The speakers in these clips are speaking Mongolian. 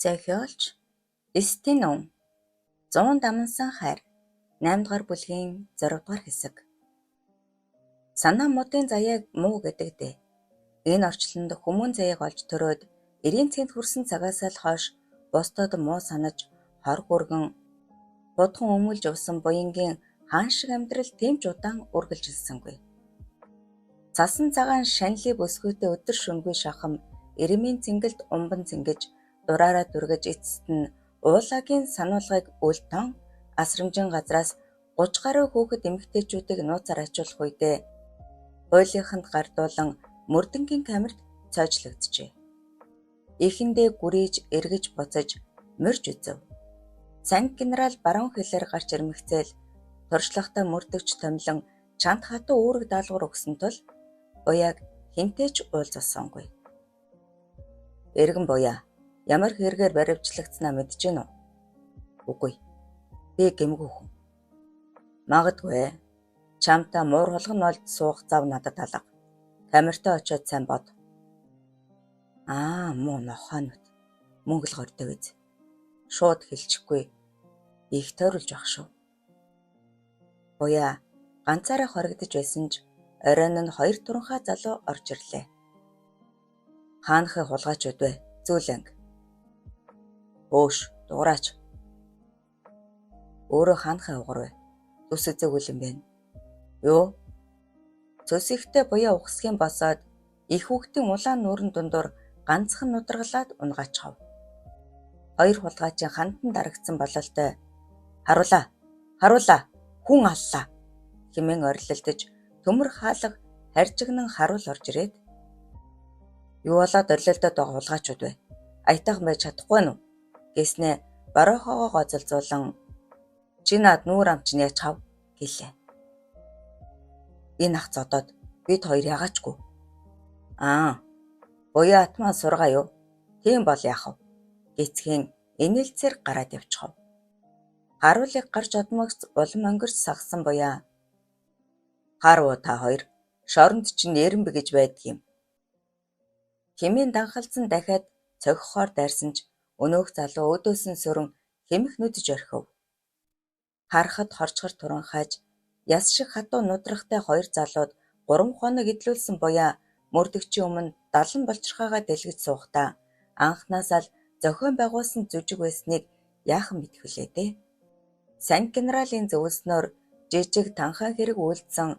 Зохиолч Стенон 100 дамнасан хайр 8 дугаар бүлгийн 6 дугаар хэсэг. Санаа модын заяаг муу гэдэг дээ. Энэ орчлонд хүмүүн заяаг олж төрөөд эрийн цэгт хүрсэн цагаас л хойш бусдад муу санаж хор гүргэн будхан өмүүлж явсан буянгийн хаан шиг амьдрал тийм ч удаан үргэлжилсэнгүй. Цасан цагаан шанлыг өсгөөтэй өдөр шөнөгүй шахам эрмийн цэнгэлд умбан цэнгэж дураараа дүргэж эцэст нь уулаагийн сануулгыг үлтэн асрамжин газраас 30 гаруй хүүхэд эмэгтэйчүүдийг нууцаар ачуулах үедээ хуулийнханд гардуулан мөрдөнгийн камерт цойжлогджээ. Эхэндээ гүрийж эргэж буцаж морж үзв. Санг генерал баруун хэлээр гарч ирмэгцээл туршлагатай мөрдөгч томилон чанд хатуу үүрэг даалгавар өгсөн тул буяаг хинтээч уулзсангүй. Эргэн буяа ямар хэрэгээр баривчлагдсанаа мэдэж гэнэ үү? Үгүй. Би гэмгүй хүн. Магадгүй чамтай муургалган олд суух зав надад алга. Камертаа очиод сайн бод. Муу нохоонууд. Мөнгө л гордог биз. Шууд хэлчихгүй. Их тойруулж байх шүү. Буяа ганцаараа хоригдож байсан ч оройн нь 2 туранхай залуу орж ирлээ. Хаанхын хулгайчуд вэ? Зүйлэнг. Өөш, дуурайч. Өөрөө хаанхын угар вэ? Зүс үзээгүй юм байна. Юу? Цөс ихтэй буяа ухсхийн босоод их хүүхдийн улаан нүүрэн дундуур ганцхан нударгалаад унгачхав. 2 хулгайчийн хандан дарагдсан бололтой харуулаа хүн аллаа хэмээн орилдож төмөр хаалга харжигнан харуул орж ирээд юу болоод орилдоод байгаа хулгайчуд вэ? Аятайхан байж чадахгүй нү гэснээ борохоогоо гоцолзуулан чи над нүүр ам чинь яаж хав гэлээ. Энэ ах зодоод бид хоёр ягаачгүй. Буяа атмаа сургаа юу? Тийм бол яах вэ? Гэцхийн инээлцээр гараад явчихав. Харуулыг гарч одмогц улам өнгөрч сагсан буяа. Харуу та хоёр шоронд чинь эрен бигэж байдаг юм. Хэмээн данхалзан дахиад цогхохоор дайрсан ч өнөөх залуу өдөөсөн сөрөн хэмэх нүдж орхив. Харахад хорчгор туранхайж яс шиг хатуу нудрахтай 2 залууд 3 хоног идлүүлсэн буяа мөрдөгчийн өмнө 70 болчирхаагаа дэлгэж суухдаа анхнаасаа л зохион байгуулсан зүжиг байсныг яахан мэдэх вүлээ дээ. Санг генералын зөвлснөөр жижиг танхаа хэрэг үйлдсэн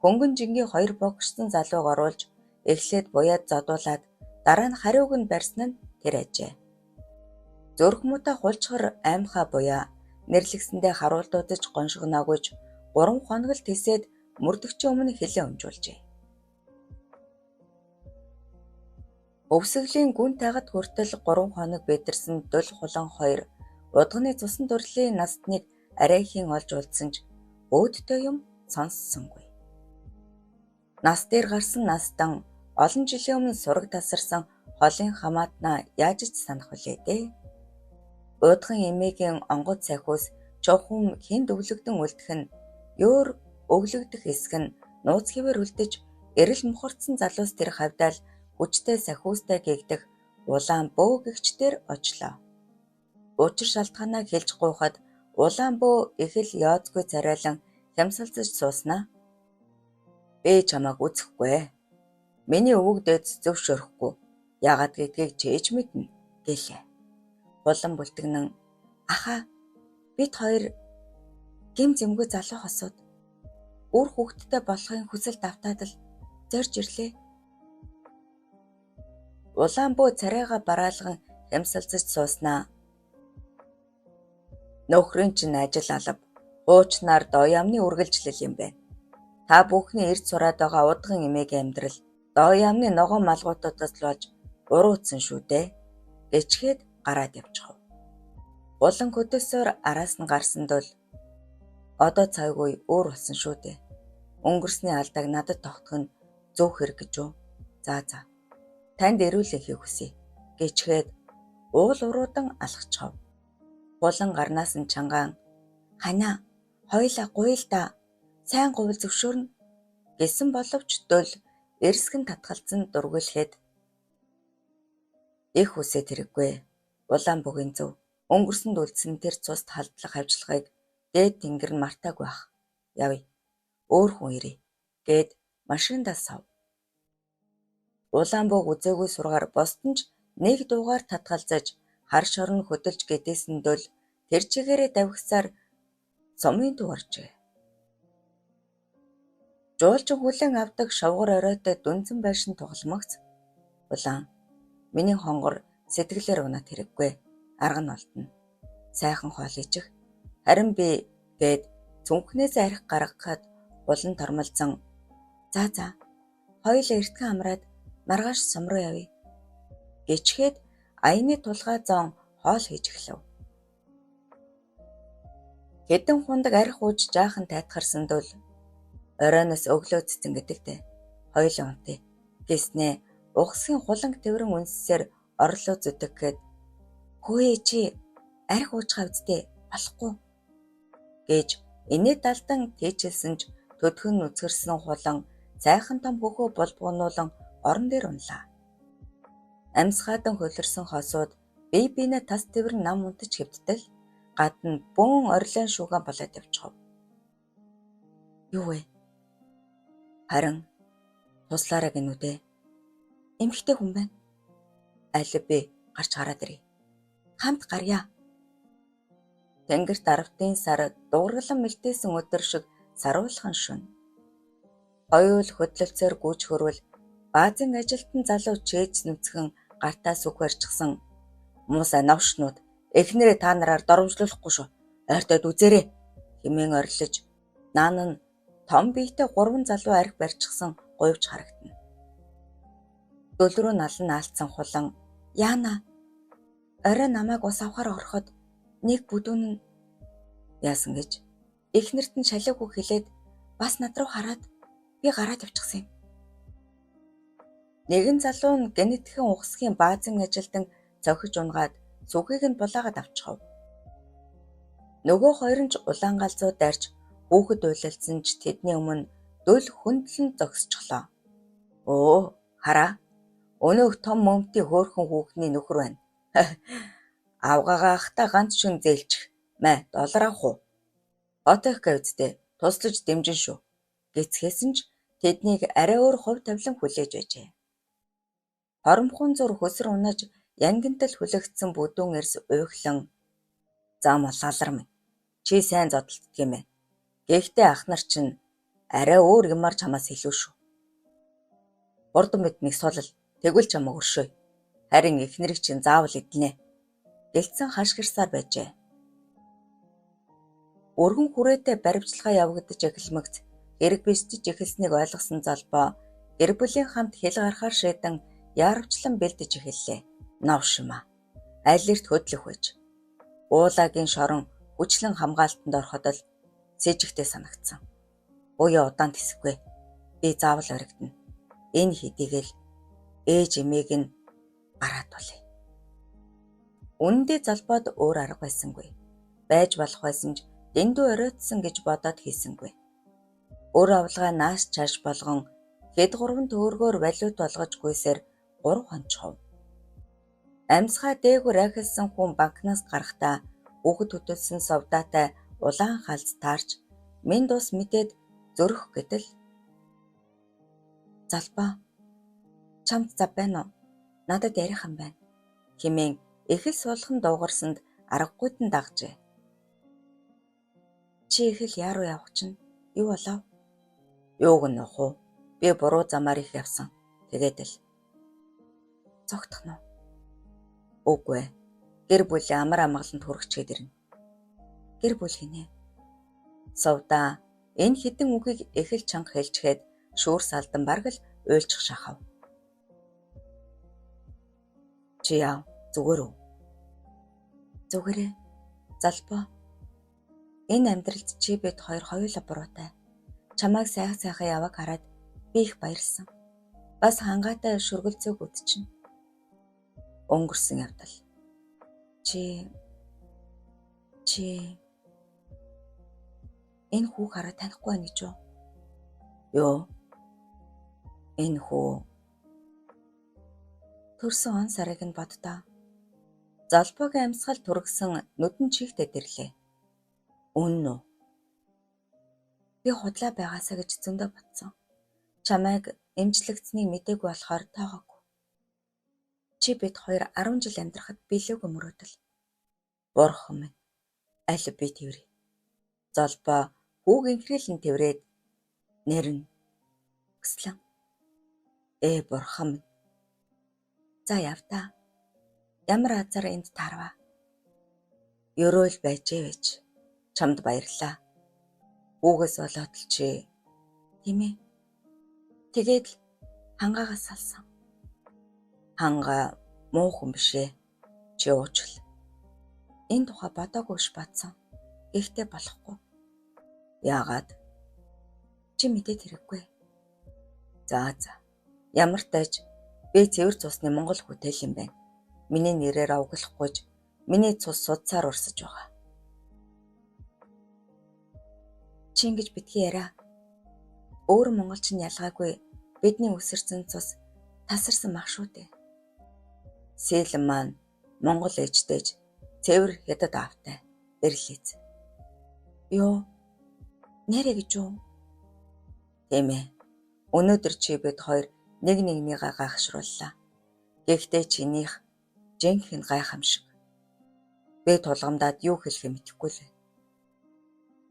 хөнгөн жингийн 2 богшсон залууг оруулж эхлээд буяад зодуулаад дараа нь хариуг нь барьсан нь тэр ажээ. Зүрх муутай хулчгар аймхаа буяа нэрлэгсэндээ харуулдуудаж гоншигнаагүйж 3 хоног л тэсээд мөрдөгчийн өмнө хэлээ өмжүүлжээ. Өвсгөлийн гүн тайгад хүртэл 3 хоног бэдэрсэн дөл хулан 2 удганы цусан төрлийн настныг арайхийн олж уулзсан ч өөдтэй юм сонссонгүй. Нас дээр гарсан настан олон жилийн өмнө сураг тасарсан холын хамаатнаа яаж ч санах вүлээ дээ. Уудхан эмээгийн онгод сахиус чухам хинд өглөгдөн үлдэх нь ёор өглөгдөх хэсэг нь нууц хэвээр үлдэж эрэл мухарцсан залуус тэр хавьдаал хүчтэй сахиустай гээгдэх улаан бөө гэгчдэр очлоо. Учир шалтгаанаа хэлж гуйхад улаан бөө их л яоцгүй царайлан хямсалцаж сууснаа. Би чамайг үзэхгүй. Миний өвөг дээд зөвшөөрөхгүй. Яагаад гэдгийг чээж мэднэ гэлээ. Улан бүлтгнэн ахаа бид хоёр гим зэмгүй залуу хосууд үр хүүхдтэй болохын хүсэл давтаад л зорж ирлээ. Улаан бөө царайгаа бараалган хямсалцаж сууснаа. Нөхрийн чинь ажил алба хуучнаар доо ямны үргэлжлэл юм байна. Та бүхний эрд сураад байгаа удган эмээгийн амьдрал доо ямны ногоон малгуудаас л болж уруудсан шүү дээ. Ичгээд гараад явчихав. Улан хөдөөсөөр араас нь гарсан дол одоо цайгүй өөр болсон шүү дээ. Өнгөрсний алдааг надад тогтох нь зөв хэрэг гэж үү? За. Танд эрүүлээ хийх хүсье. Гэчгээд уул уруудан алхачав. Булан гарнаас нь чангаан ханаа хоёлаа гуйл да. Сайн гуйл зөвшөөрнө гэсэн боловч дөл эрсгэн татгалзан дургуулхэд их үсэт хэрэггүй. Улаан бүгийн зөв өнгөрсөнд үлдсэн тэр цуст халдлах хавчлагыг дээд тэнгэр нь мартаагүй байх. Явъя. Өөр хүн ирээ гээд машиндаа сав. Улаан бууг үзээгүй сургаар босд нь ч нэг дуугаар татгалзаж хар шорон хөдөлж гэдээсэндөл тэр чигээрээ давхисаар сумын дуу оржээ. Жуулчин хүлээн авдаг шавгар оройтой дүнзэн байшин тогломогц. Улаан миний хонгор сэтгэлээр унаад хэрэггүй. Арга нь олдно. Сайхан хоол ичих. Харин би гээд цүнхнээс арх гаргахад улан тормолцсон. За хоёулаа эртхэн амраад маргааш сум руу явъя. Гिचгээд аяны тулгай зоон хоол хийж эхлэв. Хэдэн хундаг арх ууж жаахан тайтгарсандул оройноос өглөө цэцэн гэдэгтэй хоёулаа унтъя. Гэснээ ухсгийн хуланг тэврэн үнссээр орлоо зүтгэхэд хөөе чи арх уужхаа үсттэй болохгүй гэж инээ далдан тийчилсэн ч төдхөн нүцгэрсэн хулан сайхан том хөхөө булбуунуулан орон дээр унлаа. Амьсгаадан хөлөрсөн хосууд бие биенээ тас тэврэн нам унтаж хэвдтэл гадна бөөн орлон шүүгэн болоод явчихав. Юу вэ? Харин туслаараа гинүдээ. Эмхтэй хүн байна. Алив би гарч хараад ирье. Хамт гарья. Тэнгэрт аравтын сар дуургалан мэлтээсэн өдөр шиг саруулхан шөнө. Хоёул хөдлөлцөөр гүйж хөрвөл баазын ажилтан залуу чээж нүцгэн гартаа сүх барьчихсан. Муусаа навшнууд эхнэрээ та нараар доромжлуулахгүй шүү. Ойртоод үзээрэй хэмээн орилж наан нь том биетэй 3 залуу арх барьчихсан гуйвч харагдана. Дөлрөө налан наалцсан хулан яана орой намайг ус авахаар ороход нэг бүдүүн нь яасан гэж эхнэрт нь шалаагүй хэлээд бас над руу хараад би гараад явчихсан юм. Нэгэн залуу нь генетикийн ухсгийн баазын ажилтан цохиж унгаад сүхийг нь булаагаад авчихав. Нөгөө хоёр нь ч улаан галзуу дайрч хүүхэд уйлалцсан ч тэдний өмнө дөл хөндлөн зогсчихлоо. Өө хараа өнөөх том мөмтий хөөрхөн хүүхний нөхөр байна. Авгаагаахта ганц шин зээлчих мэ доллар авах уу? Отох гэвцтэй туслаж дэмжин шүү. Гэцгээсэн ч тэднийг арай өөр хувь тавилан хүлээж байжээ. Хоромхон зур хөсөр унаж янгинтал хүлэгдсэн бүдүүн эрс уйхлан зам алгалар минь. Чи сайн зодтолддог юм байна. Гэхдээ ах нар чинь арай өөр юмар чамаас илүү шүү. Хурдан биднийг сулал тэгвэл чамаа өршөөе. Харин эхнэрийг чинь заавал иднэ. Гэлцэн хашгирсаар байжээ. Өргөн хүрээтэй баримтчилгаа явагдаж эхэлмэгц хэрэг бэлтэж эхэлснийг ойлгосон залбаа гэр бүлийн хамт хэл гарахаар шийдэн яарвчлан бэлдэж эхэллээ. Навш юм а. Аль эрт хөдлөх байж. Уулагийн шорон хүчлэн хамгаалтанд ороход л сэжигтэй санагдсан. Буяа удаан тэсэхгүй. Би заавал оригдно. Энэ хэдийгэл ээж эмээг нь гараад тулъя. Үнэндээ залбаад өөр арга байсангүй. Байж болох байсан ч дэндүү оройтсон гэж бодоод хийсэнгүй. Өр авлагаа нааш чааш болгон хэд 3 төөргөөр валют болгож гүйсээр 3 хончхов. Амьсгаа дээгүр ахилсан хүн банкнаас гарахдаа хүүхэд хөтөлсөн совдаатай улаан халз таарч минь дус мэдээд зөрөх гэтэл залбаа чамд зав байна уу? Надад ярих юм байна. Хэмээн эхэл суулхан дуугарсанд аргагүйд нь дагжээ. Чи эхэл яаруу явах чинь юу болов? Юуг нь нөх уу? Би буруу замаар их явсан. Тэгээд л цогтох нь. Үгүй. Гэр бүлийн амар амгаланд хүрчихээд ирнэ. Гэр бүл хийнэ. Совдаа энэ хідэн үгийг эхэл чанга хэлчихэд шүүр салдан бараг л уйлчих шахав. Чи яав? Зүгээр үү? Зүгээрээ. Залбаа. Энэ амьдралд чи бид хоёр хоёулаа буруутай. Чамайг сайхан яваг хараад би их баярлсан. Бас хангаатай шүргэлцээг үтчихнэ. Өнгөрсөн явдал. Чи энэ хүүг хараад танихгүй байна гэж юу? Юу? Энэ хүү төрсөн он сарыг нь боддоо. Залбоогийн амьсгал түргсэн нүдэн чихтэд ирлээ. Үнэн үү? Би худлаа байгаасаа гэж зөндөө бодсон. Чамайг эмчлэгдсэнийг мэдээгүй болохоор тоогоогүй. Чи бид хоёр 10 жил амьдрахад билүүг мөрөөдөл. Бурхан минь, аль би тэврээ. Золбоо хүүгийн хэрэглэн тэврээд нэрнэ. Өслөн. Бурхан минь. За явдаа. Ямар азар энд тарваа. Ерөөл байжээвэж. Чамд баярлаа. Хүүгээс болоод л чи тийм ээ. Тэгээд л хангаагаас салсан. Хангаа муу хүн бишээ. Чи уучил. Энэ тухай бодоагүйш батсан. Гэхдээ болохгүй. Яагаад? Чи мэдээд хэрэггүй. За. Ямар тааж би цэвэр цусны Монгол хөтөл юм байна. Миний нэрээр овоглохгүйж миний цус судсаар урсаж байгаа. Чи ингэж битгий яриа. Өөр монголчин ялгаагүй бидний үсэрсэн цус тасарсан мах шүү дээ. Сэлэн маань Монгол ээжтэйж цэвэр хятад аавтай эрлээз. Йоо, нэрэ гэж юу? Тийм ээ. Өнөөдөр чи бид хоёр нэг нэгнийгээ гайхшрууллаа. Гэхдээ чинийх жинхэнэ гайхамшиг. Би тулгамдаад юу хэлэхээ мэдэхгүй л.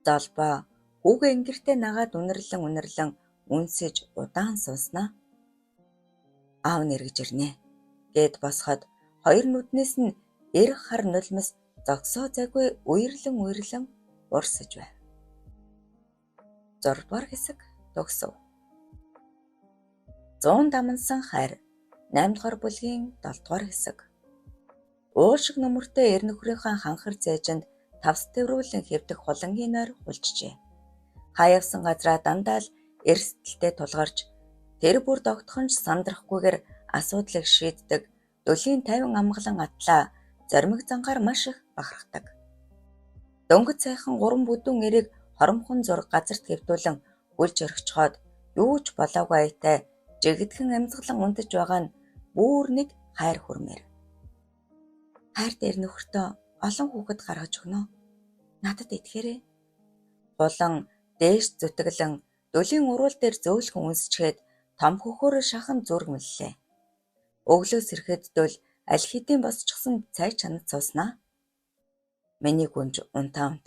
Залбаа хүүгээ ингэртээ нагаад үнэрлэн үнсэж удаан сууснаа. Аав нэргэж ирнэ гэд босоход хоёр нүднээс нь эрх хар нулимс зогсоо зайгүй үерлэн урсаж байв. 6 дугаар хэсэг төгсөв. 100 дамнсан хайр 8 дугаар бүлгийн 7 дугаар хэсэг. Уушиг нөмөртэй эр нөхрийнхөө ханхар зээжинд тавс төврүүлэн хэвдэх хулангийн нойр хулжжээ. Хаявсан газраа дандаа л эрсдэлтэй тулгарч тэр бүр догтхонж сандрахгүйгээр асуудлыг шийддэг дөлийн 50 амгалан атлаа зоримог зангаар маш их бахархдаг. Дөнгөж сайхан 3 бүдүүн эрийг хоромхон зураг газарт хэвдүүлэн хүлж орхичхоод юу ч болоогүй аятай жигдхэн амьсгалан унтаж байгаа нь бүр нэг хайр хүрмээр. Хайр дээр нөхөртөө олон хүүхэд гаргаж өгнө. Надад итгээрэй. Булан дээш зүтгэлэн дөлийн уруул дээр зөөлхөн үнсчгээд том хөхөөрөө шахан зүргэмллээ. Өглөөс ирэхэд дөл аль хэдийн босчихсон цай чанад сууснаа. Миний гүнж унтаамт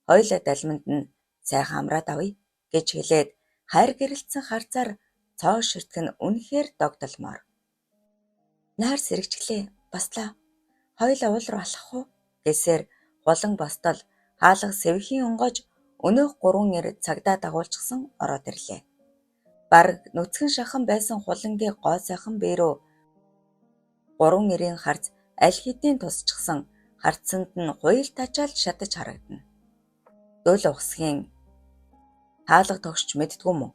хоёлаа далминд нь сайхан амраад авъя гэж хэлээд хайр гэрэлтсэн харцаар цоо ширтгэн үнэхээр догдолмоор. Наар сэрэгчлээ баслаа. Хоёлаа уул руу алхах уу гэсээр булан бостол хаалга сэвхийн онгойж өнөөх 3 эр цагдаа дагуулчихсан ороод ирлээ. Бараг нүцгэн шахан байсан хулангийн гоо сайхан бэрөө 3 эрийн харц аль хэдийн тусчихсан харцсанд нь хуйл тачаал шатаж харагдана. Дөл ухсхийн хаалга тогшч мэддгүй мө?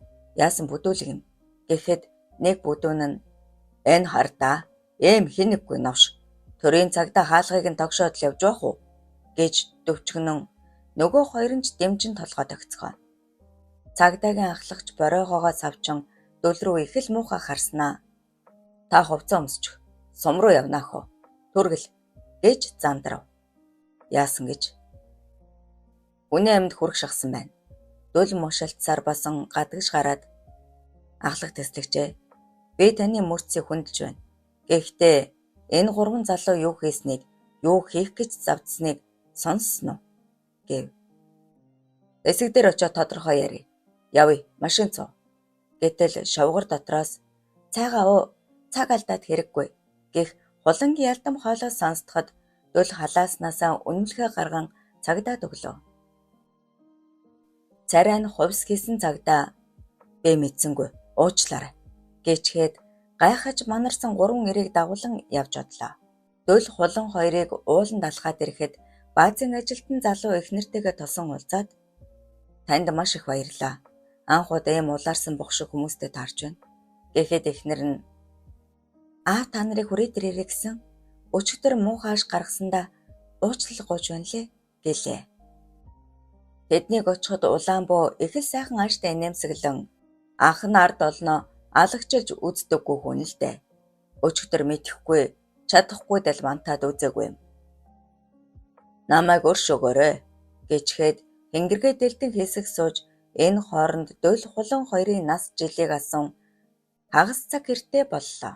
Яасан бүдүүлэг юм гэхэд нэг бүдүүн нь энэ хардаа эм хинэггүй новш төрийн цагдаа хаалгыг нь тогшоод л явж байх уу гэж дөвчгөнөн нөгөө хоёр нь ч дэмжин толгой тогтцгоо. Цагдаагийн ахлагч боройгоогоо савчин дөл рүү их л муухай харснаа. Та хувцас өмсчих сум руу явнаа хөө түргэл гэж зандрав. Яасан гэж хүний амьд хүрэх шахсан байна. Дөл мушалтсаар басан гадагш гараад ахлах тэслэгчээ. Би таны мөрцийг хүндэлж байна. Гэхдээ энэ 3 залуу юу хийснийг, юу хийх гэж завдсныг сонссон уу гэв. Эсэг дээр очиод тодорхой ярив. Явъя, машин цуу. Гэтэл шовгор дотроос цайгаа оо, цаг алдаад хэрэггүй гэх хулангийн ялдам хоолой сонсдоход дөл халааснасаа үнэлгээ гарган цагдаад өглөө. Царай нь хувьс хийсэн цагдаа би мэдсэнгүй уучлаарай гэчгээд гайхаж манарсан 3 эрийг дагуулan явж одлоо. Дөл хулан хоёрыг ууланд алхаад ирэхэд баазын ажилтан залуу эхнэртэйгээ тосон уулзаад танд маш их баярлаа. Анх удаа ийм улаарсан бохшиг хүмүүстэй таарч байна. Гэхэд эхнэр нь та нарыг хүрээд ирээрэй гэсэн өчигдөр муухайш гаргасандаа уучлал гуйж байна лээ гэлээ. Тэднийг очиход Улаанбуу их л сайхан ааштай инээмсэглэн анх нь ард олноо алагчилж үздэггүй хүн л дээ. Өчигдөр мэдэхгүй чадахгүй дал мантаад үзээгүй юм Намайг өрш өгөөрэй гэчгээд хэнгэргээ дэлтэн хэсэг сууж энэ хооронд дөл хулан хоёрын нас жилийг асан хагас цаг хэртэй боллоо.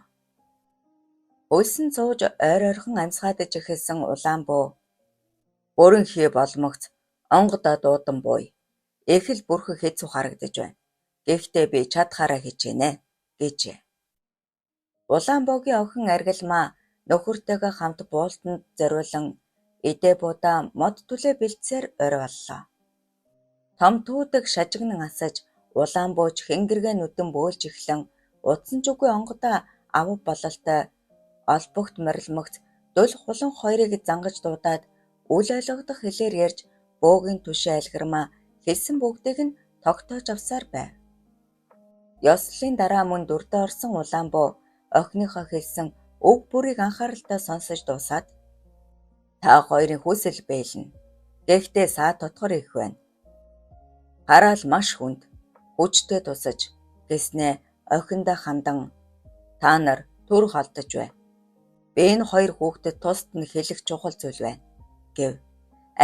Хөлсөн цууж ойр ойрхон амьсгаадаж эхэлсэн улаан бөө бүрэн хий боломгц онгодоо дуудан бууй. Их л бүрхэг хэцүү харагдаж байна. Гэхдээ би чадхаараа хичээнэ гэжээ. Улаан боогийн охин аргилмаа нөхөртэйгээ хамт буултанд зориулан эдээ будаа мод түлээ бэлтсээр орой боллоо. Том түүдэг шажигнан асаж улаан бууч хэнгэргээ нүдэн бөөлж эхлэн утсан жүгүй онгодоо авав бололтой олбогт морилмогц дөл хулан хоёрыг зангаж дуудаад үл ойлгох хэлээр ярьж бөөгийн түшээ альгэрмаа хэлсэн бүгдийг нь тогтоож авсаар байв. Ёслолын дараа мөн дүрдээ орсон улаан буу охиныхоо хэлсэн өг бүрийг анхааралтай сонсож дуусаад та хоёрын хүсэл бэлнэ. Гэхдээ саа тотгор их байна. Хараал маш хүнд хүчтэй тусаж гэснээ охиндоо хандан та нар төр холдож бай. Би энэ хоёр хүүхдэд тусад нь хэлэх чухал зүйл байна гэв.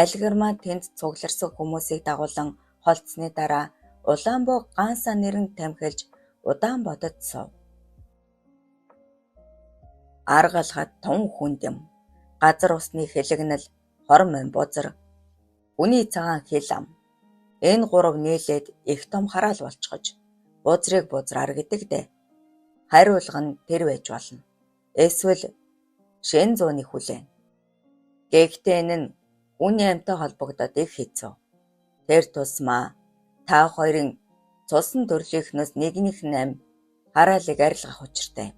Альгэрмаа тэнд цугларсан хүмүүсийг дагуулan холдсны дараа улаан боо гаансаа нэрэн тамхилж удаан бодод суув. Аргалахад тун хүнд юм. Газар усны хэлэгнэл, хормон бузар, хүний цагаан хэл ам. Энэ гурав нийлээд их том хараал болчихож, бузрыг бузраар гэдэг дээ. Хариулга нь тэр байж болно. Эсвэл шин зууны хүлээн. Гэхдээ энэ нь үний амьтаа холбогдоод их хэцүү. Тэр тусмаа та хоёрын цусан төрлийнхнөөс нэгнийх нь амь хараалыг арилгах учиртай.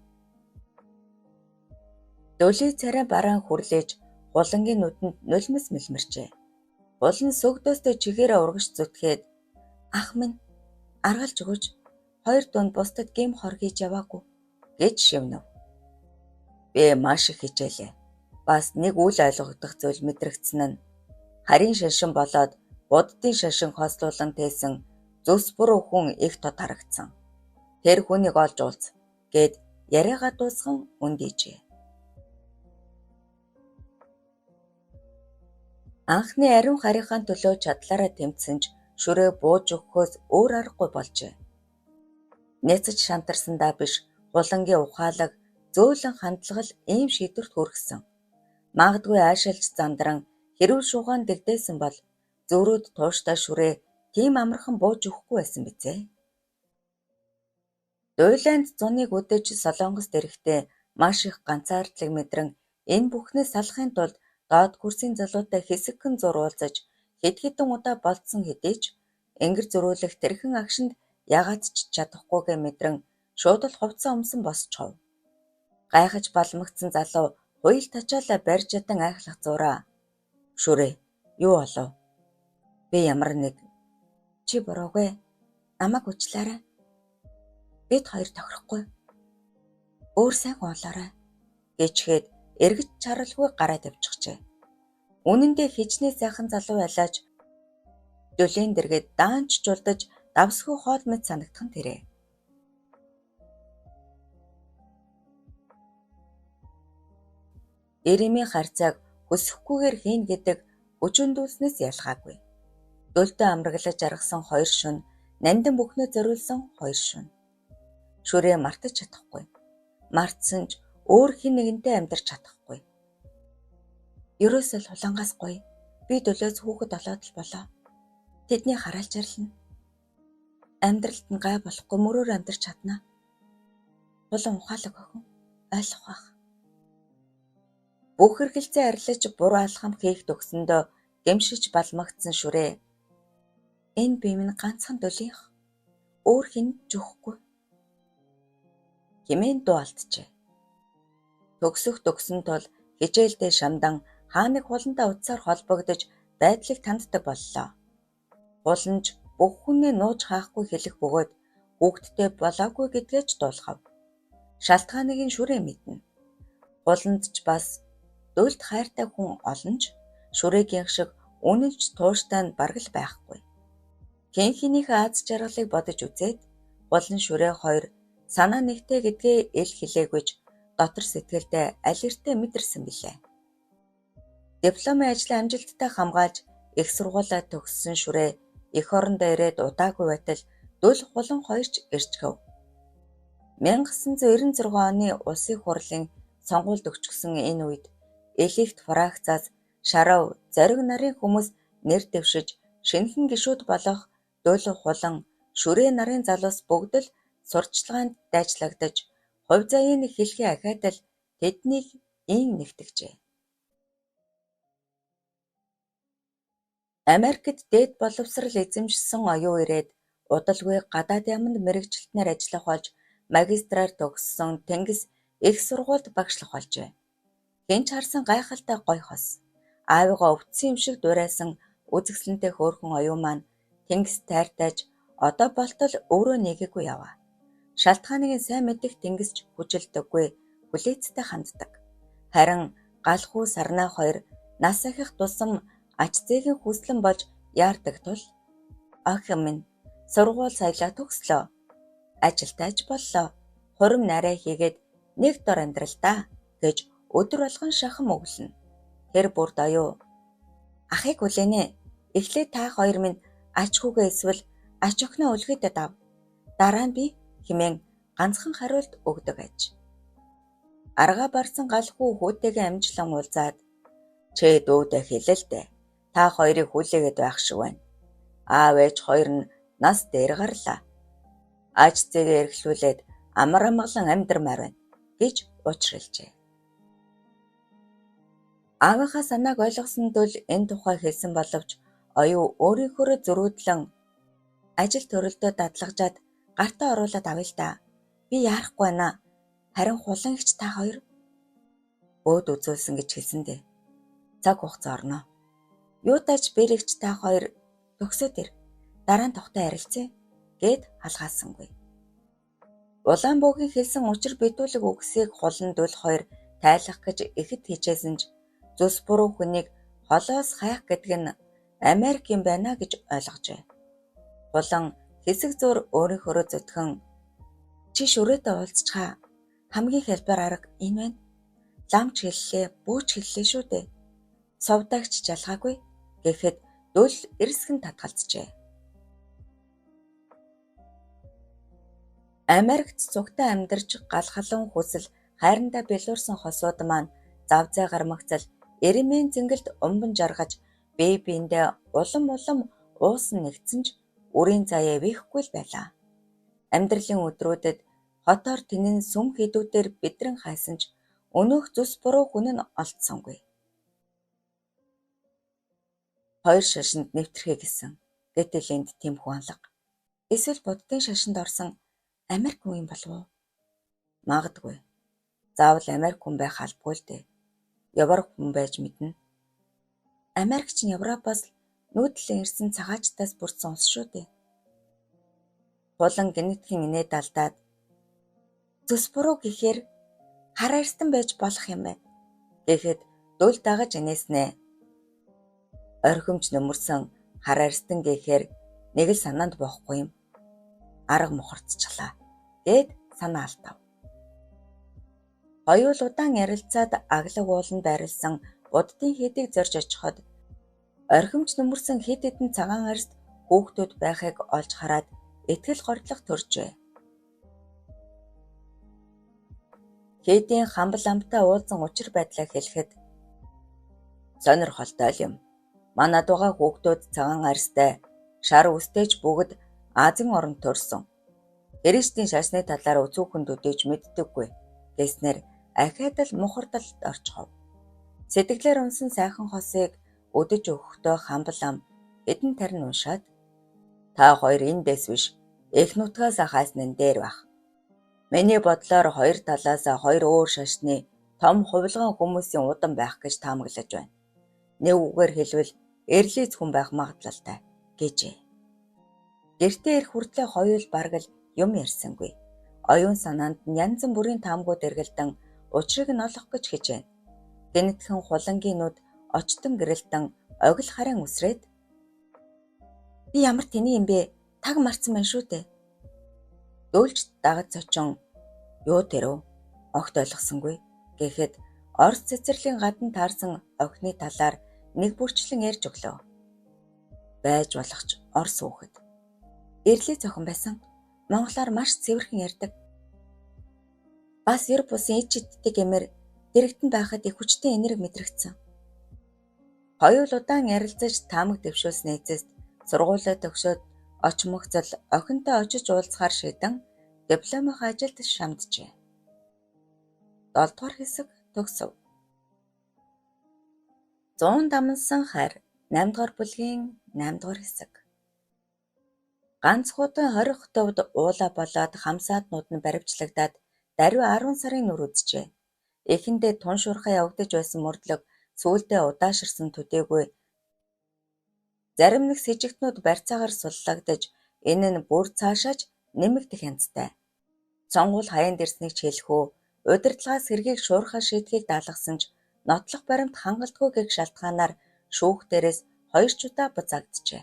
Дөлий царай бараан хүрлээж хулангийн нүдэнд нулимс мэлмэрчээ. Хулан сүгдөөстэй чихээрээ урагш зүтгээд ах минь аргалж өгөөч. Хоёр дунд бусдад гим хор хийж яваагүй гэж шивнэв. Би маш их хичээлээ. Бас нэг үл ойлгогдох зүйл мэдрэгдсэн нь харийн шашин болоод буддын шашин хослуулан тээсэн зүс буруу хүн их тод харагдсан. Тэр хүнийг олж уулз гэд яриагаа дуусган үндийжээ. Анхны ариун харийнхаа төлөө чадлаараа тэмцсэн ч шүрээ бууж өгөхөөс өөр аргагүй болжээ. Нэцэж шантарсандаа биш хулангийн ухаалаг зөөлөн хандлагал ийм шийдвэрт хүргэсэн. Магадгүй аашаалж зандран хэрүүл шугаан дэгдээсэн бол зөрүүд тууштай шүрээ тийм амархан бууж өгөхгүй байсан бизээ. Дуйланд зуныг үдэж Солонгост ирэхдээ маш их ганцаардлыг мэдрэн энэ бүхнээс салахын тулд доод курсын залуутай хэсэгхэн зуруулзаж хэд хэдэн удаа болцсон хэдий ч энгэр зөрүүлэх тэрхэн агшинд ягаад ч чадахгүйгээ мэдрэн шууд л хувцас өмсөн босчхов. Гайхаж балмагцсан залуу хуйл тачаалаа барьж ядан айхлах зураа. Шүрээ, юу болов? Би ямар нэг чи буруугүй. Намайг уучлаарай. Бид хоёр тохирохгүй. Өөр сайн хүн олоорой гэчгээд эргэж чаралгүй гараад явчихжээ. Үнэн дээр хичнээн сайхан залуу байлаач дөлэн дэргээд даанч жулдаж давсгүй хоол мэд санагдах нь тэрэ. Иремийн харьцааг хүсэхгүйгээр хийн гэдэг өчөндүүлснээс ялгаагүй. Дөлдөө амраглаж аргасан хоёр шөнө, нандин бүхнээ зориулсан хоёр шөнө. Шүрээ мартаж чадахгүй. Мартсан ч өөр хэн нэгэнтэй амьдарч чадахгүй. Ерөөсөө л хулангаас гоё. Би дөлөөс хүүхэд олоод л болоо. Тэдний хараалж арилна. Амьдралд нь гай болохгүй мөрөөр амьдарч чадна. Хулан ухаалаг охин ойлгох байх. Бүх хэрэгэлцээ арилж буруу алхам хийх төгсөндөө гэмшиж балмагдсан шүрээ. Энэ би минь ганцхан дөлийнх. Өөр хэн ч өгөхгүй. Хэмээн дуу алджээ. Төгсөн тул хичээлдээ шамдан хааныг хулантай утсаар холбогдож байдлыг танддаг боллоо. Хуланж бүх хүнээ нууж хаахгүй хэлэх бөгөөд хүүхдтэй болоогүй гэдгээ ч дуулгав. Шалтгааныг нь шүрээ мэднэ. Хуланд ч бас дөлд хайртай хүн олон ч шүрээгийн шиг үнэнч тууштай нь бараг л байхгүй. Хэн хэнийхээ аз жаргалыг бодож үзээд хулан шүрээ хоёр санаа нэгтэй гэдгээ эл хэлээгүйч дотор сэтгэлдээ аль эртээ мэдэрсэн билээ. Дипломын ажлаа амжилттай хамгаалж их сургуулаа төгссөн шүрээ эх орондоо ирээд удаагүй байтал дөл хулан хоёрч ирчгэв. 1996 оны улсын хурлын сонгуульд өгчгсөн энэ үед элит фракцаас Шаров зориг нарын хүмүүс нэр дэвшиж шинэхэн гишүүд болох дөл хулан шүрээ нарын залуус бүгд л сурталчилгаанд дайчлагдаж хувь заяаны хэлхий ахиад л тэднийг ийн нэгтгэжээ. Америкт дээд боловсрал эзэмшсэн оюун ирээд удалгүй гадаад яамнд мэргэжилтнээр ажиллах болж магистраар төгссөн Тэнгис их сургуульд багшлах болжээ. Хэн ч харсан гайхалтай гоё хос. Аавыгаа өвдсөн юм шиг дурайсан үзэсгэлэнтэй хөөрхөн оюун маань Тэнгис тайртайж одоо болтол өөрөө нэгээгүй яваа. Шалтгааныг нь сайн мэдэх Тэнгисч хүчилдэггүй, хүлээцтэй ханддаг. Харин галхуу сарнаа хоёр нас ахих тусам ач зээгийн хүслэн болж яардаг тул охин минь сургууль соёлоо төгслөө. Ажилтайж боллоо. Хурим нарай хийгээд нэг дор амьдралдаа гэж өдөр болгон шахам өглөнө. Тэр бүрд оюу. Ахыг хүлээнэ. Эхлээд та хоёр минь ач хүүгээ эсвэл ач охиноо үлгээдэд ав. Дараа нь би хэмээн ганцхан хариулт өгдөг аж. Аргаа барсан галхуу хүүтэйгээ амжилан уулзаад "Чээ дүүдэ хэлэлдэ. Та хоёрыг хүлээгээд байх шиг байна. Аав ээж хоёр нь нас дээр гарлаа. Аж зээгээ эргэлүүлээд амар амгалан амьдрмаар байна" гэж уучралжээ. Аавынхаа санааг ойлгосон тул энэ тухай хэлсэн боловч оюу өөрийнхөө зөрүүдлэн ажил төрөлдөө дадлагжаад гартаа оруулаад авъя л да. Би яарахгүй байна. Харин хулан ихч та хоёр өөд үзүүлсэн гэж хэлсэндээ. Цаг хугацаа орно. Юу тааж бэрэгч та хоёр төгсөөд ир. Дараа нь тухтай ярилцъя гэд халгаасангүй. Улаан бөөгийн хэлсэн учир битүүлэг үгсийг хулан дөл хоёр тайлах гэж ихэд хичээсэн ч зүс буруу хүнийг холоос хайх гэдэг нь Америк юм байна гэж ойлгожээ. Хулан хэсэг зуур өөрийнхөө зүтгэн "Чи шүрээтэй уулзчихаа. Хамгийн хялбар арга энэ байна. Ламч хэллээ, бүүч хэллээ шүү дээ. Совдаагч жалгаагүй" гэхэд дөл эрсгэн татгалзжээ. Америкт цугтаа амьдарч галхалан хүсэл хайрандаа бэлуурсан хосууд маань завзай гармагцал эрэмэн зингэлд умбан жаргаж бие биендээ улам уусан нэгтсэн ч үрийн заяа вихгүй л байлаа. Амьдралын өдрүүдэд хотоор тэнэн сүм хийдүүдээр бидрэн хайсан ч өнөөх зүс буруу хүн нь олдсонгүй. Хоёр шашинд нэвтрэхэ гэсэн гэтэл энд тэмхүү анлага. Эсвэл буддын шашинд орсон Америк хүн юм болов уу? Магадгүй. Заавал Америк хүн байх албагүй л дээ. Европ хүн байж мэднэ. Америкч нь Европоос нүүдлэн ирсэн цагаачтаас бүрдсэн улс шүү дээ. Хулан гинэтхэн инээд алдаад зүс буруу гэхээр хар арстан байж болох юм байна гэхэд дөл дагаж инээснэ. Орхимч нөмөрсөн хар арстан гэхээр нэг л санаанд боохгүй юм. Арга мухарцчлаа гэд санаа алдав. Хоёул удаан ярилцаад аглаг ууланд байрлсан буддын хийдийг зорж очиход орхимч нөмөрсөн хэд хэдэн цагаан арьст хүүхдүүд байхыг олж хараад итгэл гордлох төржээ. Хийдийн хамбал амтаа уулзсан учир байдлаа хэлэхэд сонирхолтой юм. Манад байгаа хүүхдүүд цагаан арьстай шар үстэйч бүгд Азийн оронд төрсөн. Христийн шашны талаар үзүүхэн төдийж мэддэггүй гэснээр ахиад л мухардалд орчихов. Сэтгэлээр унсан сайхан хосыг өдөж өгөхдөө хамбал ам хэдэн тарин уншаад "Та хоёр эндээс биш, эх нутгаас хайснын дээр байх. Миний бодлоор хоёр талаас хоёр өөр шашны том хувилгаан хүмүүсийн удан байх гэж таамаглаж байна. Нэг үгээр хэлбэл эрлийц хүн байх магадлалтай" гэжээ. Гэртээ ирэх хүртлээр хоёул бараг л юм ярьсангүй. Оюун санаанд нь янз бүрийн таамгууд эргэлдэн учрыг нь олох гэж хичээнэ. Гэнэтхэн хулангийн нүд очтон гэрэлтэн огил харин үсрээд "Би ямар тэний юм бэ? Таг марцсан байна шүү дээ." Дүүлж дагаж цочин "Юу тэрв? Огт ойлгосонгүй" гэхэд Орос цэцэрлэгийн гадна таарсан охины талаар нэг бүрчлэн ярьж өглөө. Байж болох ч Орос хүүхэд. Ирлий зохин байсан. Монголоор маш цэвэрхэн ярьдаг. Бас ер бусын ид чидтэй гэмээр дэрэгдэн байхад их хүчтэй энерги мэдрэгдсэн. Хоёул удаан ярилцаж таамаг дэвшүүлсэн эцэст сургуулиа төгсөөд очмогцол охинтой очиж уулзахаар шийдэн дипломын ажилд шамджээ. 7 дугаар хэсэг төгсөв. 100 дамнсан хайр 8 дугаар бүлгийн 8 дугаар хэсэг. Ганц хуудын 20 төвд уула болоод хамсаатнууд нь баривчлагдаад даруй 10 сарын нүр үзжээ. Эхэндээ тун шуурхай явагдаж байсан мөрдлөг сүүлдээ удааширсан төдийгүй зарим нэг сэжигтнүүд барьцаагаар суллагдаж энэ нь бүр цаашааж нэмэгдэх янзтай. Сонгуул хаяанд ирснийг ч хэлэхүү удирдлагаас хэргийг шуурхай шийдэхийг даалгасан ч нотлох баримт хангалтгүй гэх шалтгаанаар шүүх дээрээс 2 ч удаа буцаагджээ.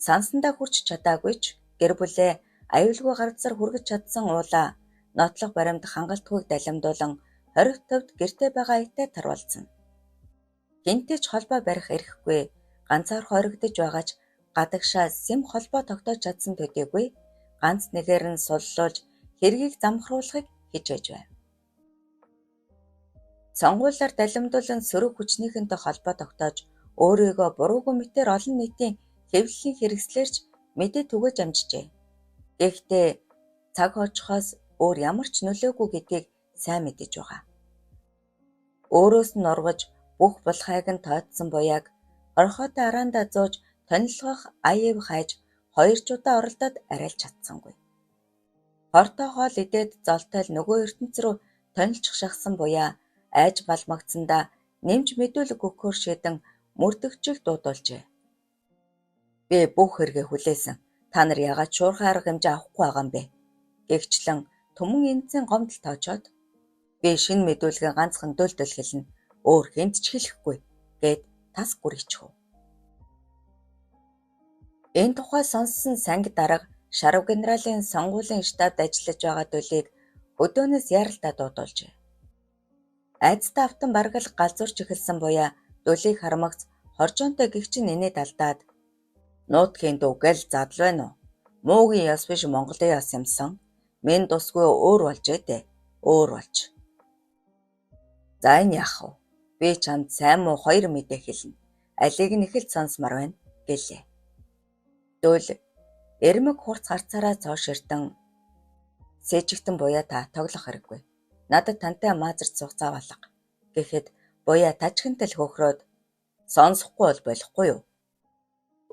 Сансандаа хүрч чадаагүй ч гэр бүлээ аюулгүй гарцаар хүргэж чадсан уулаа нотлох баримт хангалтгүйг далимдуулан 20 төвд гэртээ байгаа аятаа тарвалцсан. Гинтээ ч холбоо барих эрхгүй ганцаарх хоригдож байгаа ч гадагшаа сэм холбоо тогтоож чадсан төдийгүй ганц нэгээр нь суллуулж хэргийг замхруулахыг хичээж байв. Сонгуулиар далимдуулан сөрөг хүчнийхэнтэй холбоо тогтоож өөрийгөө буруугүй мэтээр олон нийтийн хэвлэлийн хэрэгслээрч мэдээ түгэж амжжээ. Гэхдээ цаг очихоос өөр ямар ч нөлөөгүй гэдгийг сайн мэдэж байгаа. Өөрөөс нь ургаж бүх булхайг нь тоодсон буяаг орхиотой араандаа зууж тонилгох аяв хайж 2 ч удаа оролдоод арайлж чадсангүй. Хортой хоол идээд золтойл нөгөө ертөнц рүү тонилчих шахсан буяа айж балмагцсандаа нэмж мэдүүлэг өгөхөөр шийдэн мөрдөгчийг дуудуулжээ. Би бүх хэрэгээ хүлээсэн. Та нар яагаад шуурхай арга хэмжээ авахгүй байгаа юм бэ? Гэвчлэн түмэн эндзэн гомдол тоочоод би шинэ мэдүүлгээ ганцхан дөөлтөл хэлнэ. Өөр хэнд ч хэлэхгүй гэд тас гүр ичхв. Энэ тухай сонссон санги дарга Шарав генералын сонгуулийн штабд ажиллаж байгаа дөлийг өдөөнөөс яралдаа дуудуулжээ. Айцтай автан баргал галзуурч эхэлсэн буяа дөлийг хармагц хоржоонтой гэгчин инээд алдаад нуутгийн дүүгэл задал байна уу? Муугийн яс биш Монголын яс юмсан. Мен дусгүй өөр болжээ дээ. Өөр болж. За энэ яах вэ? Би чамд сайн муу 2 мэдээ хэлнэ. Алийг нь ихэлж сонсмаар байна гэлээ. Дөл эрмэг хурц гарцаараа цооширтан сэжигтэн буяа та тоглох хэрэггүй. Надад тантай маазарч суух цав алга гэхэд буяа тажхинтал хөхрөөд сонсохгүй бол болохгүй юу?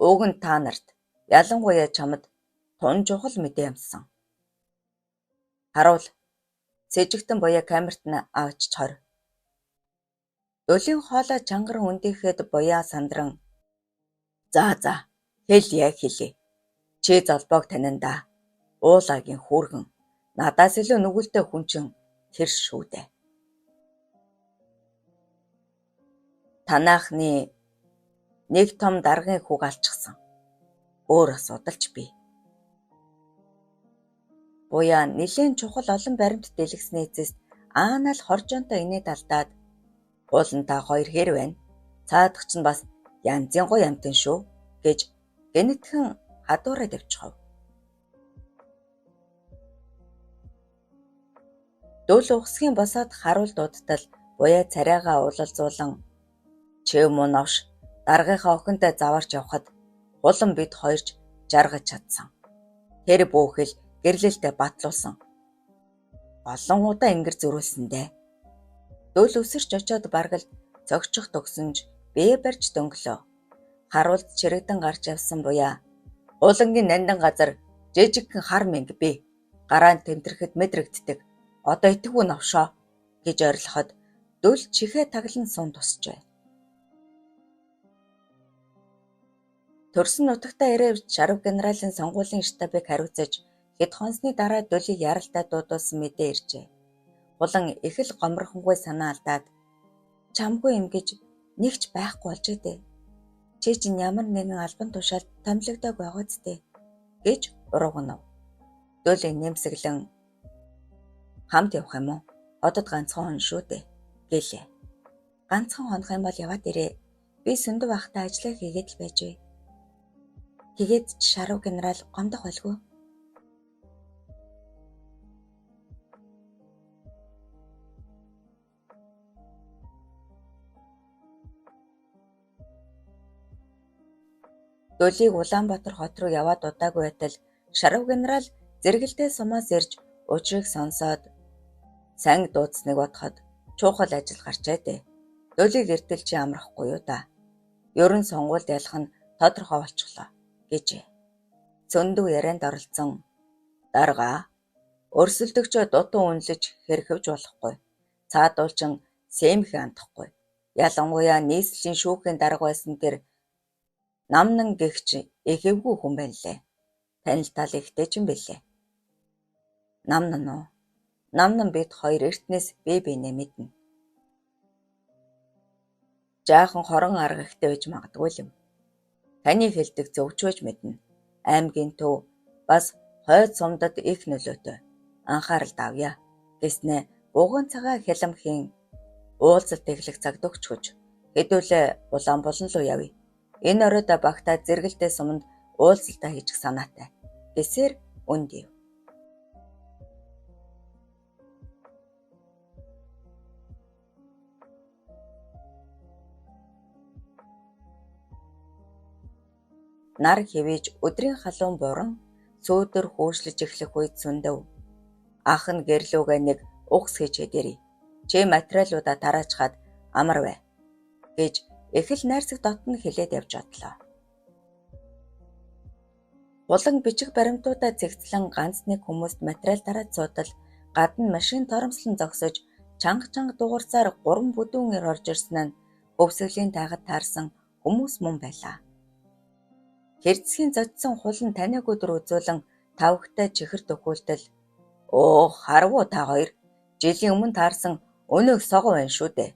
Уг нь та нарт ялангуяа чамд тун чухал мэдээ юмсан. Харуул сэжигтэн буяа камерт нь авч чор. Дөлийн хоолой чангаран үндийхэд буяа сандран за хэл яг хэлээ. Чи золбоог танина. Уулагийн хүүргэн. Надаас илүү нүгэлтэй хүн чин тэр шүү дээ. Танаахны нэг том даргын хүүг алчихсан. Өөр асуудалч бий. Буяа нэлээд чухал олон баримт дэлгэсний эцэст аанал хоржоонтой инээд алдаад уулан та 2 хэр байна. Цаадах чинь бас янзын гоё амтэн шүү гэж гэнэтхэн хадуураа давчихав. Дөл ухсхийн босоод харуул дуудтал буяа царайгаа уулалзуулан чи мөн новш даргынхаа охинтой заварч явхад хулан бид 2 ч жаргаж чадсан. Тэр бүхэл гэрлэлтэд батлуулсан. Олон удаа ингэр зөрүүлсэндээ. Дөл өсөрч очиод баргал цогчих төгсөнж бие барьж дөнгөлөө. Харуулд чирэгдэн гарч явсан буяа улангийн нандин газар жижигхэн хар мэнг би гараан тэмтэрхэд мэдрэгддэг. Одоо итгэв навшоо гэж орилоход дөл чихээ таглан сун тусчээ. Төрсөн нутагтаа ирээд Шарав генералын сонгуулийн штабыг хариуцаж хэд хонсны дараа дөлийг яралтай дуудуулсан мэдээ иржээ. Улан их л гомрохонгүй санаа алдаад чамгүй юм гэж нэгч байхгүй болж дээ. Чи чинь ямар нэгэн албан тушаалд томилогдоод байгаа зү гэж уруугнав. Дөлийг нэмсэглэн хамт явах юм уу? Одод ганцхан хүн шүү дээ гэлээ. Ганцхан хонох юм бол яваад ирээ. Би Сүндүү ахтай ажиллаа хийгээд л байж вэ. Тэгээд ч Шарав генерал гомдох байлгүй. Дөлийг Улаанбаатар хот руу яваад удаагүй байтал Шарав генерал зэрэгэлдээ сумаас ирж учрыг сонсоод сайн дуудсныг бодоход чухал ажил гарчээ дээ. Дөлийг эртэл чи амрахгүй юу да. Ерөн сонгуульд ялах нь тодорхой болчихлоо гэжээ. Сүндүү ярианд оролцсон дарга өрсөлдөгчөө дутуу үнэлж хэрхэвж болохгүй. Цаадуулчин сэмхэн андахгүй. Ялангуяа нийслэлийн шүүхийн дарга байсан тэр Намнан гэгч эхэвгүй хүн байна лээ. Танилтал ихтэй ч юм бэлээ. Намнан бид хоёр эртнээс бие биенээ мэднэ. Жаахан хорон арга ихтэй байж магадгүй юм. Таны хэлдэг зөвч байж мэднэ. Аймгийн төв бас хойд сумдад их нөлөөтэй. Анхаарал давъя гэснээ бугуун цагаа хяламхийн уулзалт эхлэх цагт өгч хүч. Хэдүүлээ Улаанбулан руу явъя. Энэ оройд багтаа зэрэгэлдээ суманд уулзалтаа хийчих санаатай. Гэсээр үндив. Нар хэвэж өдрийн халуун буран сүүдэр хүүшлэж эхлэх үед Сүндэв ах нь гэрлүүгээ нэг угс хийж хэдэрье. Чи материалуудаа тараачхад амар бай гэж их л найрсаг дотн хэлээд явж одлоо. Булан бичих баримтуудаа цэгцлэн ганц нэг хүмүүст материал тарааж суудал гадна машин торомслон зогсож чанга дуурцаар 3 бүдүүн ир орж ирсэн нь хөвсгөлийн тайгад таарсан хүмүүс мөн байлаа. Хэрцгийн зодсон хулан таниаг өдөр үзүүлэн тавхтай чихэр төхүүлтэл харвуу та хоёр жилийн өмнө таарсан өнөөх согоо байна шүү дээ.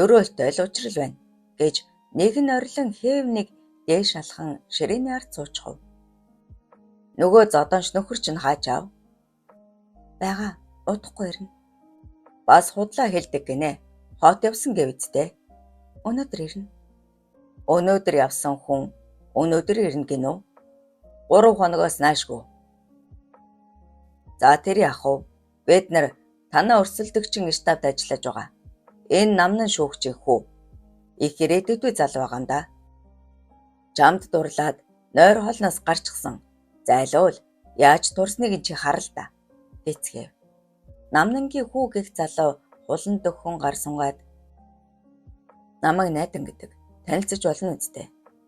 Ерөөлтэй л учрал байна гэж нэг нь орилон хээв нэг дээш алхан ширээний ард суучихв. Нөгөө зодонч нөхөр чинь хаач аав? Бага удахгүй ирнэ. Бас худлаа хэлдэг гинэ. Хот явсан гэвэцтэй. Өнөөдөр ирнэ. Өнөөдөр явсан хүн өнөөдөр ирнэ гинөө. 3 хоногоос наашгүй. За тэр яах вэ? Бид нар танаа өрсөлдөгчин штабд ажиллаж байгаа. Энэ намнан шүүгчийн хүү. Их ирээдүйдгүй залуу байгаа юм да. Жамд дурлаад нойр холноос гарчихсан. Зайлуул яаж турсныг чи харал да. Гэцгээв. Намнангийн хүү гих залуу хулан дөхөн гар сунгаад намайг найдан гэдэг. Танилцж болно үстэй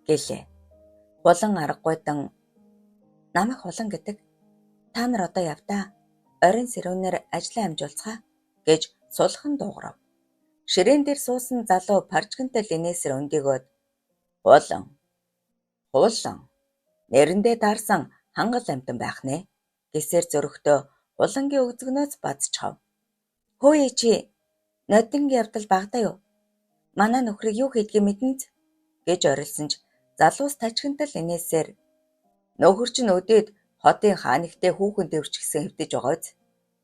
гэлээ. Хулан аргагүйдан намайг хулан гэдэг. Та нар одоо явдаа. Оройн сэрүүнээр ажлаа амжуулцгаа гэж сулхан дуугарав. Ширээн дээр суусан залуу парчгантай линээсэр өндөгөөд хулан нэрэндээ таарсан хангал амтан байх нэ гэсээр зөрөгтөө хулангийн өгзгнөөс бадчихав. Хөөе чи нодингийн явдал багтаа юу? Манай нөхрийг юу хийдгийг мэднэ гэж орилсон ч залуус тажигнтал линээсээр нөхөр чинь өдөөд хотын хаанигтэй хүүхэн дэвчгсэн хэвдэж байгааз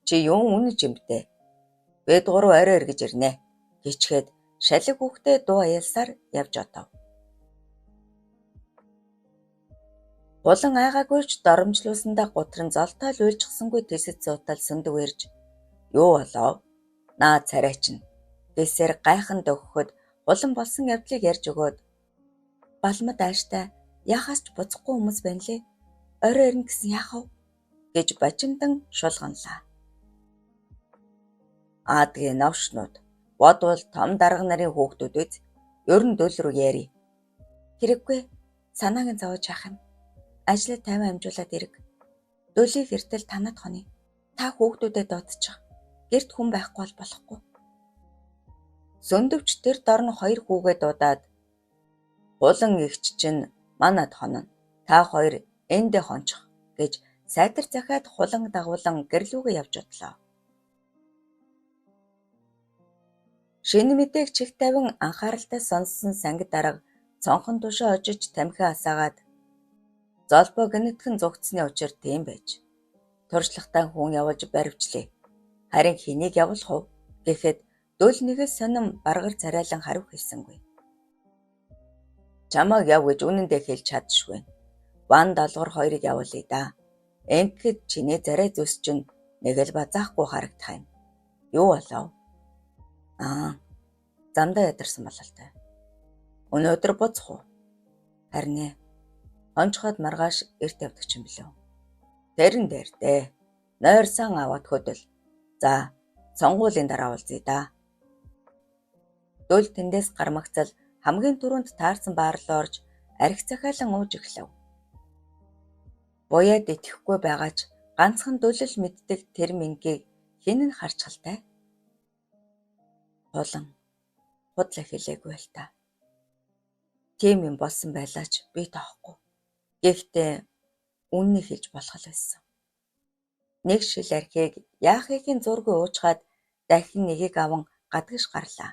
чи юу үнэж юм бэ? Бид 3 орой эргэж ирнэ. Гिचгээд шалиг хүүхдээ дуу аяалсаар явж одов. Булан айгаагүйч доромжлуулсандаа гутран золтой л уйлжсангүй тэсэд суутал Сүндэв ирж юу болов? Наа царайчин гэсээр гайхан дөгөхөд булан болсон явдлыг ярьж өгөөд балмад ааштай яхаас ч буцахгүй хүмүүс байна лээ. Орой ирнэ гэсэн яах вэ? Гэж бачимдан шулганлаа. Аадгийн навшнууд бодвол том дарга нарын хүүхдүүд үз. Ер нь дөл рүү яри. Хэрэггүй. Санааг нь зовож яах юм? Ажлаа тайван амжуулаад ирэг. Дөлийг эртэл танад хоны. Та хүүхдүүдэд дуудчих. Гэрт хүн байхгүй бол болохгүй. Сүндөвч тэр дорн 2 хүүгээ дуудаад булан игч чинь манад хонно. Та хоёр эндэ хончих гэж сайтар захиад хулан дагуулan гэрлүүгээ явж одлоо. Шинэ мэдээг чих тавин анхааралтай сонссон санги дарга цонхон тушаа очиж тамхиа асаагаад золбоо гэнэтхэн зугтсны учир тийм байж. Туршлагатай хүн явуулж баривчлээ. Харин хэнийг явуулах вэ гэхэд Дөл нэгээс сонин баргар царайлан хариу хэлсэнгүй. Чамааг яв гэж үнэндээ хэлж чадшгүй. Ван долгор хоёрыг явуулъя да. Ингэхэд чиний зарай зүс чинь нэг л базаахгүй харагдах юм. Юу болов? Замдаа ядарсан бололтой. Өнөөдөр буцах уу? Харин ээ. Онцгойд маргааш эрт явдаг ч юм билүү. Тэрэн дээр дээ. Нойрсон аваад хөдөл. За, сонгуулийн дараа уулзъя да. Дөл тэндээс гармагцал хамгийн түрүүнд таарсан баар руу орж архи захиалан ууж эхлэв. Буяад итгэхгүй байгаа ч ганцхан дөлөл мэддэг тэр мингийг хэн нь харчхалтай? Хулан худлаа хэлээгүй л та. Тийм юм болсон байлаач би тоохгүй. Гэхдээ үннийг хэлж болох л байсан. Нэг шил архийг яахыг зургүй уучгаад дахин нэгийг аван гадагш гарлаа.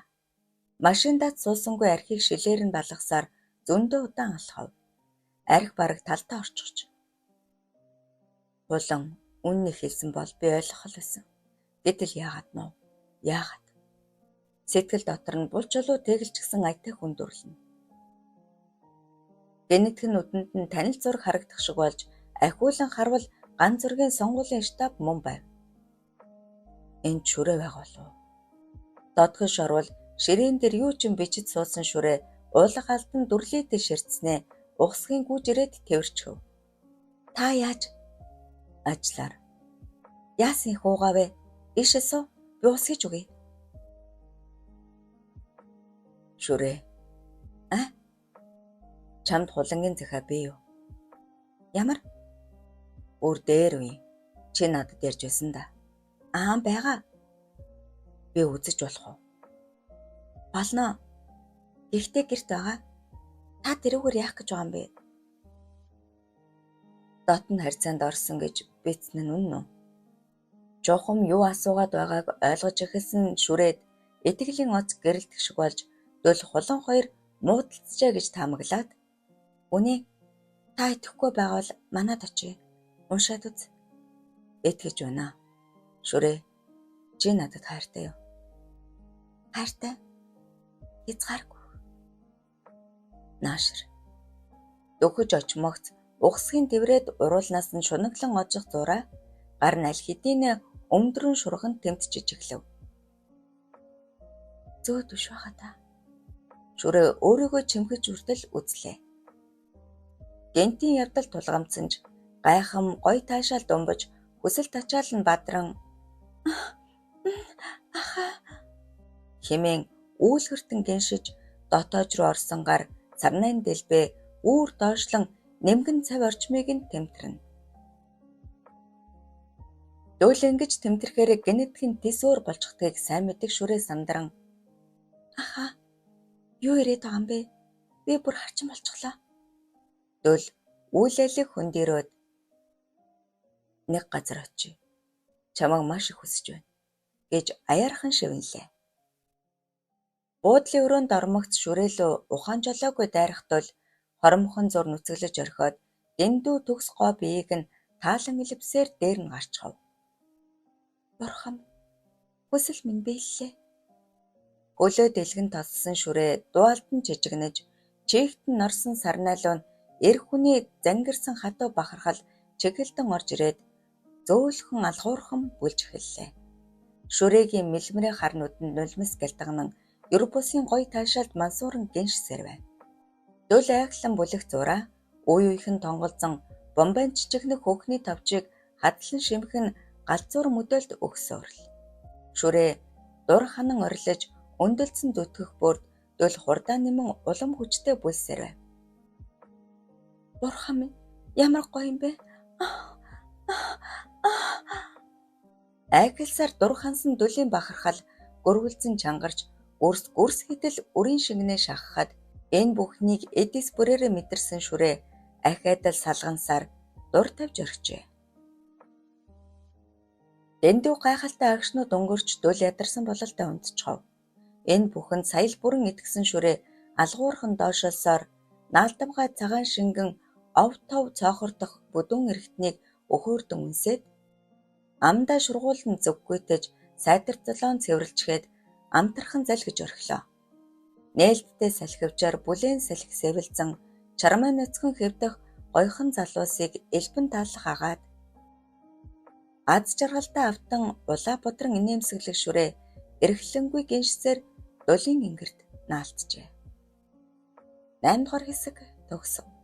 Машиндаа суусангүй архийг шилээр нь балгасаар зөндөө удаан алхав. Архи бараг талдаа орчихж. Хулан үннийг хэлсэн бол би ойлгох л байсан. Гэтэл яагаад нөө? Яагаад? Сэтгэл дотор нь булчулуу тэгэлжсэн аятай хүндрэлнэ. Гэнэтхэн нүдэнд нь танил зураг харагдах шиг болж ахиулан харвал ганц зургийн сонгуулийн штаб мөн байв. Энд шүрээ байг болов. Додгош орвол ширээн дээр юу ч юм бичиж суусан шүрээ уулах алдан дүрлийтэй ширцснээ ухсхийн гүйж ирээд тэрчв. Та яаж? Ажлаар. Яасан их уугаа вэ? Ишээсөө би ус хийж үгүй. Шүрээ. Чамд хулангийн захаа бий юу? Ямар? Өөр дээр үе. Чи надад ярьж байсан да. Байгаа. Би үзэж болох уу? Болно. Гэхдээ гэрт байгаа. Та тэрүүгээр яах гэж байгаа юм бэ? Дотн харьцаанд орсон гэж бицэн нь үнэн үү? Жохом юу асуугаад байгааг ойлгож эхэлсэн шүрээд итгэлийн оц гэрэлтэх шиг болж дөл хулан хоёр муудалцжээ гэж таамаглаад "Үнэ та итгэхгүй байвал манад очие. Уншаад үз." Итгэж байна. Шүрээ, чи надад хайртай юу? Хайртай? Хязгааргүй. Наашир. Дөхөж очмогц ухсхийн тэврээд уруулнаас нь шунаглан ожих зураа гар нь аль хэдийн өмдрөн шурган тэмтчиж эхлэв. Зөөд биш байхаа та. Шүрээ өөрийгөө чимхэж үртэл үзлээ. Гентийн явдал тулгамцсанж гайхам гой таашаал думбаж хүсэл тачаал нь бадран хэмээн үүлгэртэн гиншиж дотоож руу орсон гар сарнайн дэлбээ үүр доошлон нэмгэн цав орчмыг нь тэмтэрнэ. Дөл ингэж тэмтэрхээр генетикийн тис өөр болчихдгийг сайн мэддэг шүрээ сандран юу ирээд байгаа юм бэ? Би бүр харчин болчихлоо. Дөл үйлэлэг хөндөрөөд нэг газар очие. Чамайг маш их хүсэж байна гэж аяархан шивнэлээ. Буудлын өрөөнд ормогц шүрээлөө ухаан жолоогүй дайрах тул хоромхон зур нүцгэлж орхиод дэндүү төгс гоо биеийг нь таалан илвсээр дээр нь гарчхав. Бурхан, хүсэл минь биеллээ. Хөлөө дэлгэн тоссон шүрээ дуалдан жижигнэж чигт нь норсон сарнайлуу нь эр хүний зангирсан хатуу бахархал чигэлдэн орж ирээд зөөлхөн алхуурхан бүлж эхэллээ. Шүрээгийн мэлмрээ харнууд нь нулимс гэлтгнан ер бусын гой таашаалд мансууран гинш сэрвэ. Дөл айхлан бүлэх зураа үе үехэн тонголзон бомбайн чичигнэх хөхний товчийг хадлан шимхэн галзуур мөдөлд өгсөөрл. Шүрээ дур ханан орилж өндөлцөн зүтгэх бүрд дөл хурдаа нэмэн улам хүчтэй бүлсэрвэ. Бурхан минь, ямар гоё юм бэ? Айхалсаар дур хансан дөлийн бахархал гөрвөлзэн чангарч гүрс хідэл үрийн шингэнээ шахахад энэ бүхнийг эдис бүрээрээ мэдэрсэн шүрээ ахайдал салгансаар дур тавьж орхижээ. Дэндүү гайхалтай агшнууд өнгөрч дөл ядарсан бололтой унтчихав. Энэ бүхэнд саял бүрэн итгэсэн шүрээ алгуурхан доошолсоор наалтамгай цагаан шингэн ов тов цоохордох бүдүүн эргэтнийг өхөөрдөн үнсээд амдаа шургуулн зүггүйтэж сайтар золоон цэвэрлжгээд амтрахын залгиж орхилоо. Нээлттэй салхивчаар бүлээн салхи сэвэлзэн чармай нөцгөн хэвдэх гойхон залуусыг элбэн таалах агаад аз жаргалтай автан улаа бодрон инээмсэглэх шүрээ эрхлэнгүй гиншсээр дулын ингэрт наалцжээ. 8 дугаар хэсэг төгсөв.